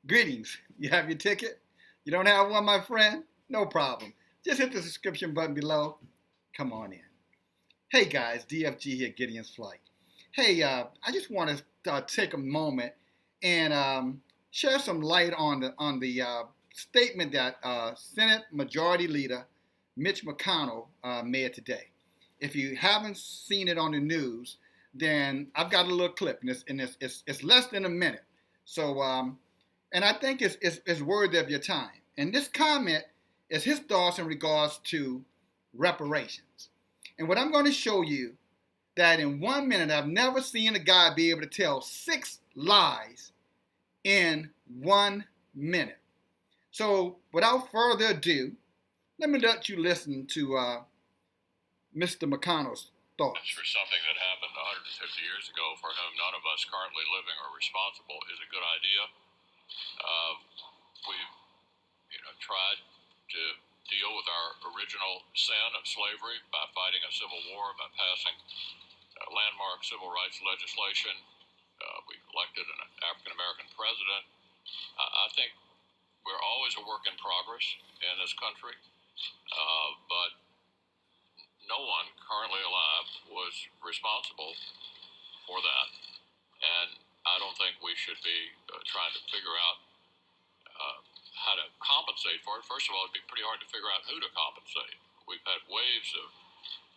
Greetings. You have your ticket? You don't have one, my friend? No problem. Just hit the subscription button below. Come on in. Hey guys, DFG here, Gideon's Flight. Hey, I just want to take a moment and share some light on the statement that Senate Majority Leader Mitch McConnell made today. If you haven't seen it on the news, then I've got a little clip, and it's less than a minute. So, and I think it's worthy of your time. And this comment is his thoughts in regards to reparations. And what I'm going to show you that in 1 minute, I've never seen a guy be able to tell 6 lies in 1 minute. So without further ado, let me let you listen to Mr. McConnell's thoughts. For something that happened 150 years ago for whom none of us currently living are responsible is a good idea. We've tried to deal with our original sin of slavery by fighting a civil war, by passing landmark civil rights legislation. We've elected an African-American president. I think we're always a work in progress in this country, but no one currently alive was responsible for that. And I don't think we should be trying to figure out how to compensate for it. First of all, it'd be pretty hard to figure out who to compensate. We've had waves of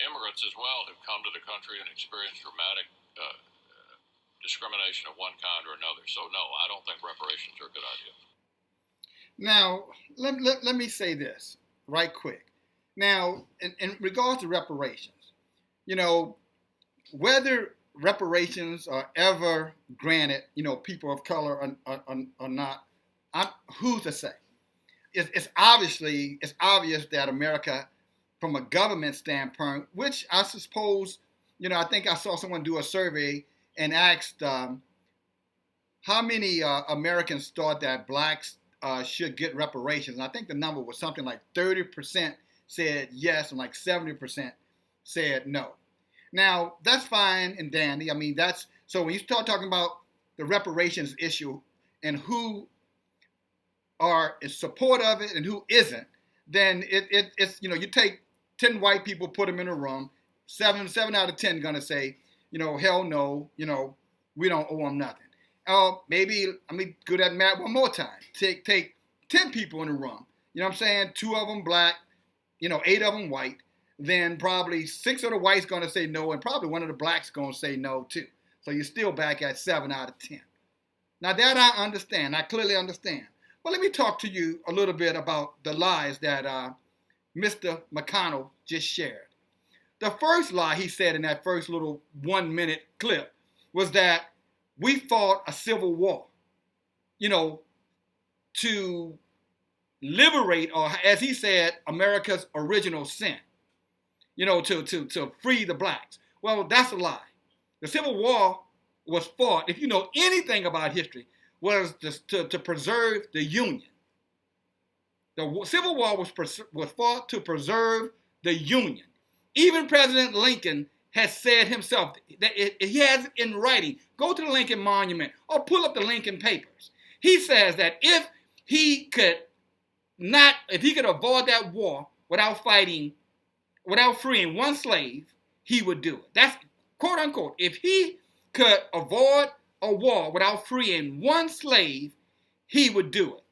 immigrants as well who've come to the country and experienced dramatic discrimination of one kind or another. So no, I don't think reparations are a good idea. Now, let me say this right quick. Now, in regards to reparations, whether reparations are ever granted, people of color or not, who's to say? It's obvious that America, from a government standpoint, which I suppose, I think I saw someone do a survey and asked how many Americans thought that blacks should get reparations. And I think the number was something like 30% said yes and like 70% said no. Now, that's fine and dandy. I mean, so when you start talking about the reparations issue and who are in support of it and who isn't, then it's you take 10 white people, put them in a room, seven out of 10 gonna say, hell no, we don't owe them nothing. Maybe let me do that math one more time. Take 10 people in a room. You know what I'm saying? 2 of them black, 8 of them white. Then probably 6 of the whites gonna say no, and probably 1 of the blacks gonna say no too. So you're still back at 7 out of 10. Now that I understand, I clearly understand. But let me talk to you a little bit about the lies that Mr. McConnell just shared. The first lie he said in that first little 1 minute clip was that we fought a civil war, to liberate, or as he said, America's original sin, to free the blacks. Well, that's a lie. The Civil War was fought, if you know anything about history, was to preserve the Union. The Civil War was fought to preserve the Union. Even President Lincoln has said himself, that he has it in writing. Go to the Lincoln Monument or pull up the Lincoln Papers. He says that if he could avoid that war without freeing one slave, he would do it. That's quote unquote. If he could avoid a war without freeing one slave, he would do it.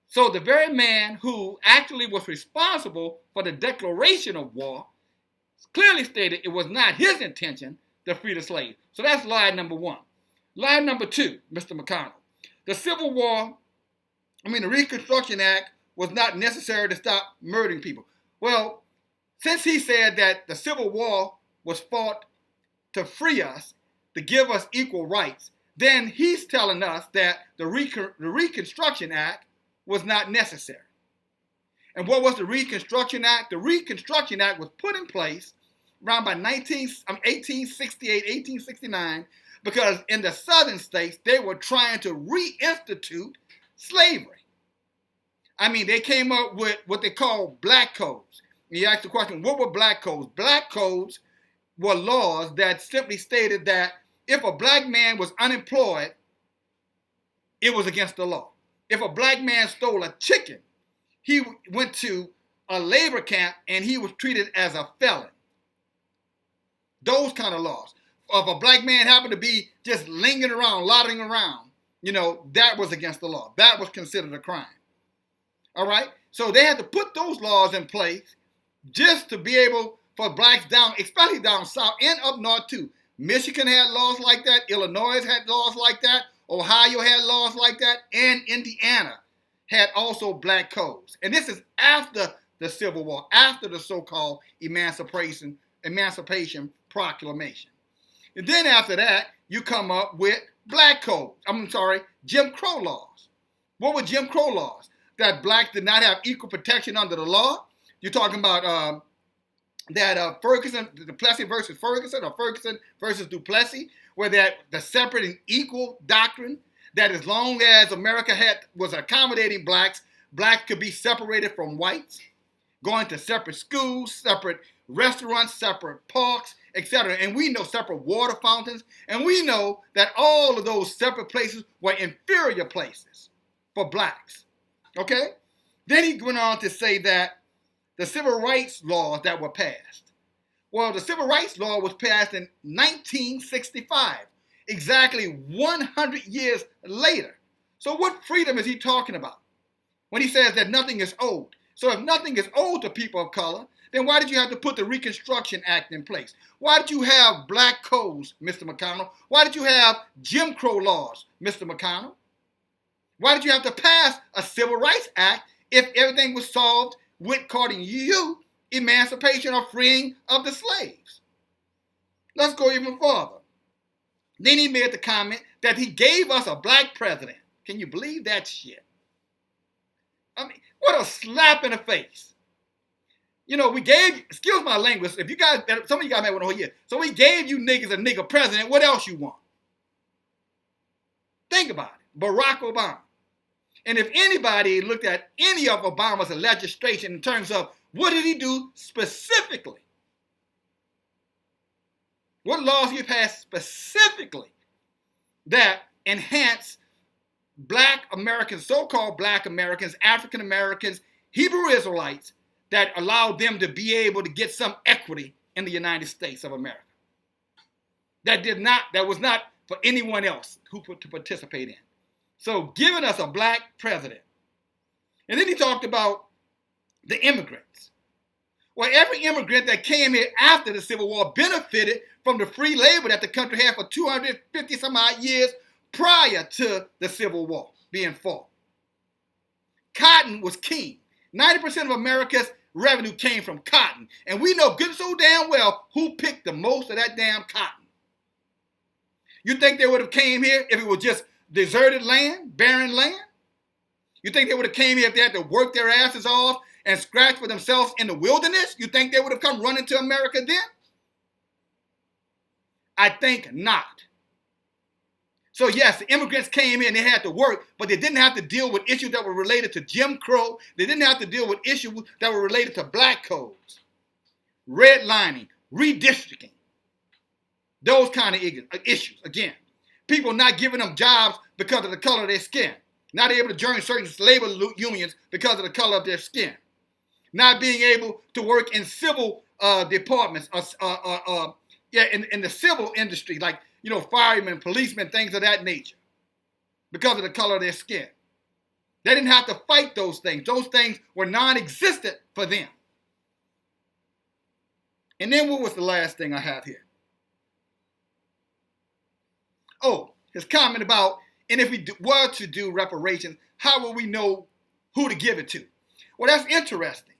So the very man who actually was responsible for the declaration of war clearly stated it was not his intention to free the slave. So that's lie number 1. Lie number 2, Mr. McConnell. The Reconstruction Act was not necessary to stop murdering people. Well, since he said that the Civil War was fought to free us, to give us equal rights, then he's telling us that the Reconstruction Act was not necessary. And what was the Reconstruction Act? The Reconstruction Act was put in place around by 1868, 1869, because in the southern states, they were trying to reinstitute slavery. They came up with what they call black codes. And you ask the question, what were black codes? Black codes were laws that simply stated that if a black man was unemployed it was against the law. If a black man stole a chicken, he went to a labor camp and he was treated as a felon. Those kind of laws. If a black man happened to be just lingering around, loitering around, that was against the law. That was considered a crime. All right? So they had to put those laws in place just to be able for blacks down, especially down south and up north too. Michigan had laws like that. Illinois had laws like that. Ohio had laws like that. And Indiana had also black codes. And this is after the Civil War, after the so-called Emancipation Proclamation. And then after that, you come up with Jim Crow laws. What were Jim Crow laws? That blacks did not have equal protection under the law. You're talking about Ferguson, Duplessis versus Ferguson, or Ferguson versus Duplessis, where that the separate and equal doctrine, that as long as America was accommodating blacks could be separated from whites, going to separate schools, separate restaurants, separate parks, etc. And we know separate water fountains, and we know that all of those separate places were inferior places for blacks. Okay? Then he went on to say that the civil rights laws that were passed. Well, the civil rights law was passed in 1965, exactly 100 years later. So what freedom is he talking about when he says that nothing is owed? So if nothing is owed to people of color, then why did you have to put the Reconstruction Act in place? Why did you have black codes, Mr. McConnell? Why did you have Jim Crow laws, Mr. McConnell? Why did you have to pass a Civil Rights Act if everything was solved with, according to you, emancipation or freeing of the slaves? Let's go even further. Then he made the comment that he gave us a black president. Can you believe that shit? I mean, what a slap in the face. We gave, excuse my language, if you guys, some of you guys might want to hear, so we gave you niggas a nigga president, what else you want? Think about it. Barack Obama. And if anybody looked at any of Obama's legislation in terms of what did he do specifically? What laws he passed specifically that enhance black Americans, so-called black Americans, African Americans, Hebrew Israelites, that allowed them to be able to get some equity in the United States of America. That was not for anyone else to participate in. So giving us a black president. And then he talked about the immigrants. Well, every immigrant that came here after the Civil War benefited from the free labor that the country had for 250 some odd years prior to the Civil War being fought. Cotton was king. 90% of America's revenue came from cotton. And we know good so damn well who picked the most of that damn cotton. You think they would have came here if it was just deserted land, barren land? You think they would have came here if they had to work their asses off and scratch for themselves in the wilderness? You think they would have come running to America then? I think not. So yes, the immigrants came in, they had to work, but they didn't have to deal with issues that were related to Jim Crow. They didn't have to deal with issues that were related to black codes, redlining, redistricting, those kind of issues. Again, people not giving them jobs because of the color of their skin, not able to join certain labor unions because of the color of their skin, not being able to work in civil departments, in the civil industry, like firemen, policemen, things of that nature, because of the color of their skin. They didn't have to fight those things. Those things were non-existent for them. And then what was the last thing I have here? Oh, his comment about, and if we were to do reparations, how will we know who to give it to? Well, that's interesting.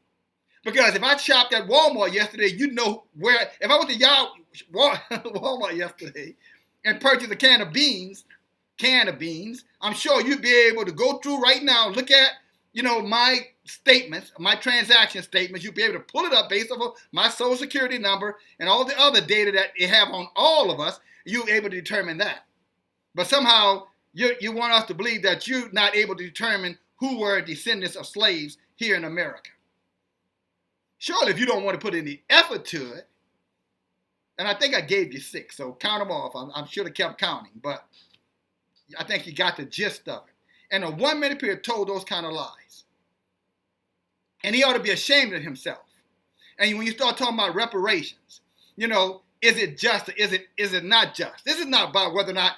Because if I shopped at Walmart yesterday, you'd know where, if I went to Walmart yesterday and purchased a can of beans, I'm sure you'd be able to go through right now, look at, my statements, my transaction statements. You'd be able to pull it up based on my social security number and all the other data that they have on all of us. You're able to determine that. But somehow you want us to believe that you're not able to determine who were descendants of slaves here in America. Surely if you don't want to put any effort to it, and I think I gave you 6, so count them off. I should have kept counting, but I think he got the gist of it. And a 1 minute period told those kind of lies. And he ought to be ashamed of himself. And when you start talking about reparations, is it just or is it not just? This is not about whether or not,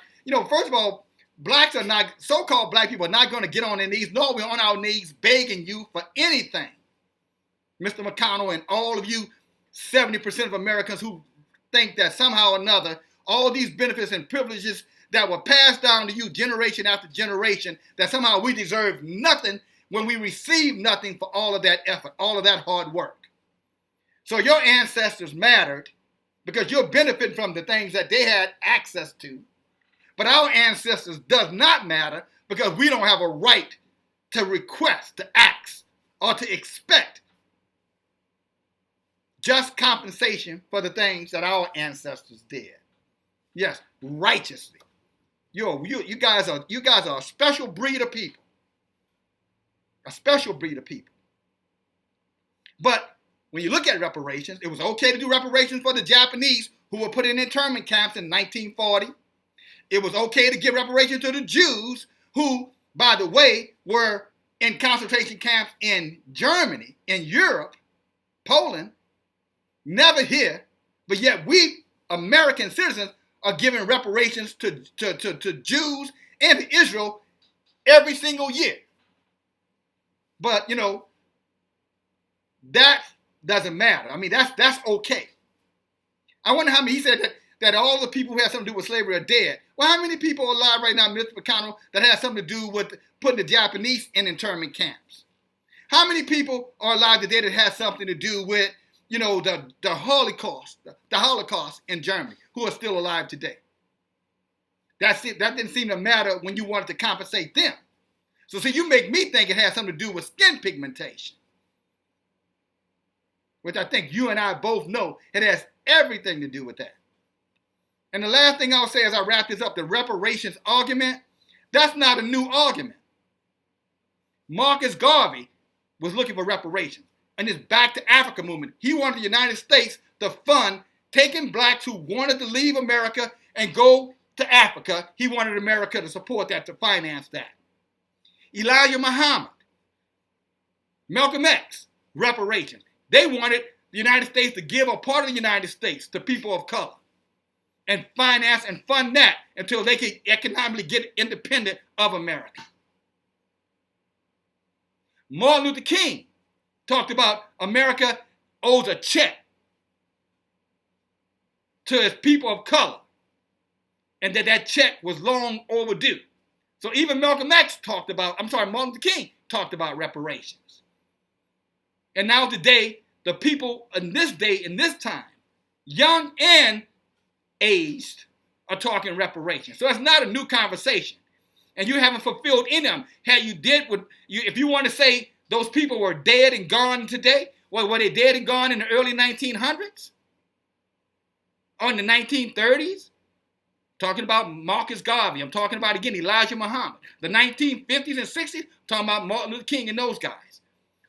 first of all, blacks are not, so-called black people are not going to get on their knees, nor we're on our knees begging you for anything. Mr. McConnell and all of you 70% of Americans who think that somehow or another, all these benefits and privileges that were passed down to you generation after generation, that somehow we deserve nothing when we receive nothing for all of that effort, all of that hard work. So your ancestors mattered because you're benefiting from the things that they had access to. But our ancestors does not matter because we don't have a right to request, to ask, or to expect just compensation for the things that our ancestors did. Yes, righteously. You guys are a special breed of people. A special breed of people. But when you look at reparations, it was okay to do reparations for the Japanese who were put in internment camps in 1940. It was okay to give reparations to the Jews who, by the way, were in concentration camps in Germany, in Europe, Poland, never here, but yet we, American citizens, are giving reparations to Jews and to Israel every single year. But, that doesn't matter. I mean, that's okay. I wonder how many, he said that all the people who had something to do with slavery are dead. Well, how many people are alive right now, Mr. McConnell, that has something to do with putting the Japanese in internment camps? How many people are alive today that has something to do with, the Holocaust in Germany, who are still alive today? That didn't seem to matter when you wanted to compensate them. So see, you make me think it has something to do with skin pigmentation, which I think you and I both know it has everything to do with that. And the last thing I'll say as I wrap this up, the reparations argument, that's not a new argument. Marcus Garvey was looking for reparations. And this Back to Africa movement, he wanted the United States to fund taking blacks who wanted to leave America and go to Africa. He wanted America to support that, to finance that. Elijah Muhammad, Malcolm X, reparations. They wanted the United States to give a part of the United States to people of color and finance and fund that until they could economically get independent of America. Martin Luther King talked about America owes a check to its people of color and that check was long overdue. So even Martin Luther King talked about reparations. And now today, the people in this time, young and aged, are talking reparations. So it's not a new conversation. And you haven't fulfilled any of them. If you want to say those people were dead and gone today, were they dead and gone in the early 1900s? Or in the 1930s? Talking about Marcus Garvey. I'm talking about, again, Elijah Muhammad. The 1950s and 60s, talking about Martin Luther King and those guys.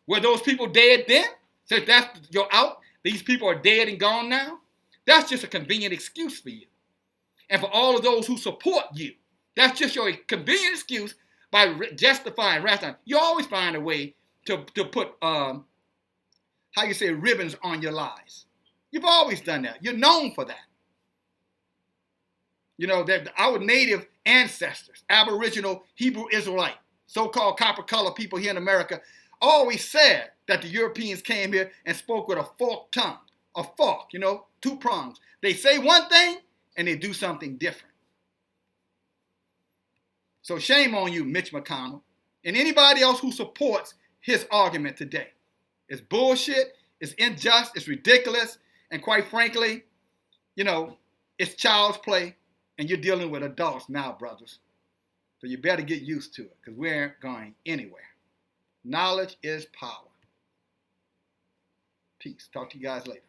Were those people dead then? So if you're out, these people are dead and gone now? That's just a convenient excuse for you. And for all of those who support you, that's just your convenient excuse by justifying, rationalizing. You always find a way to put, ribbons on your lies. You've always done that. You're known for that. That our native ancestors, Aboriginal Hebrew Israelite, so-called copper-colored people here in America, always said that the Europeans came here and spoke with a forked tongue. A fork, two prongs. They say one thing and they do something different. So shame on you, Mitch McConnell, and anybody else who supports his argument today. It's bullshit, it's unjust, it's ridiculous, and quite frankly, it's child's play. And you're dealing with adults now, brothers. So you better get used to it because we aren't going anywhere. Knowledge is power. Peace. Talk to you guys later.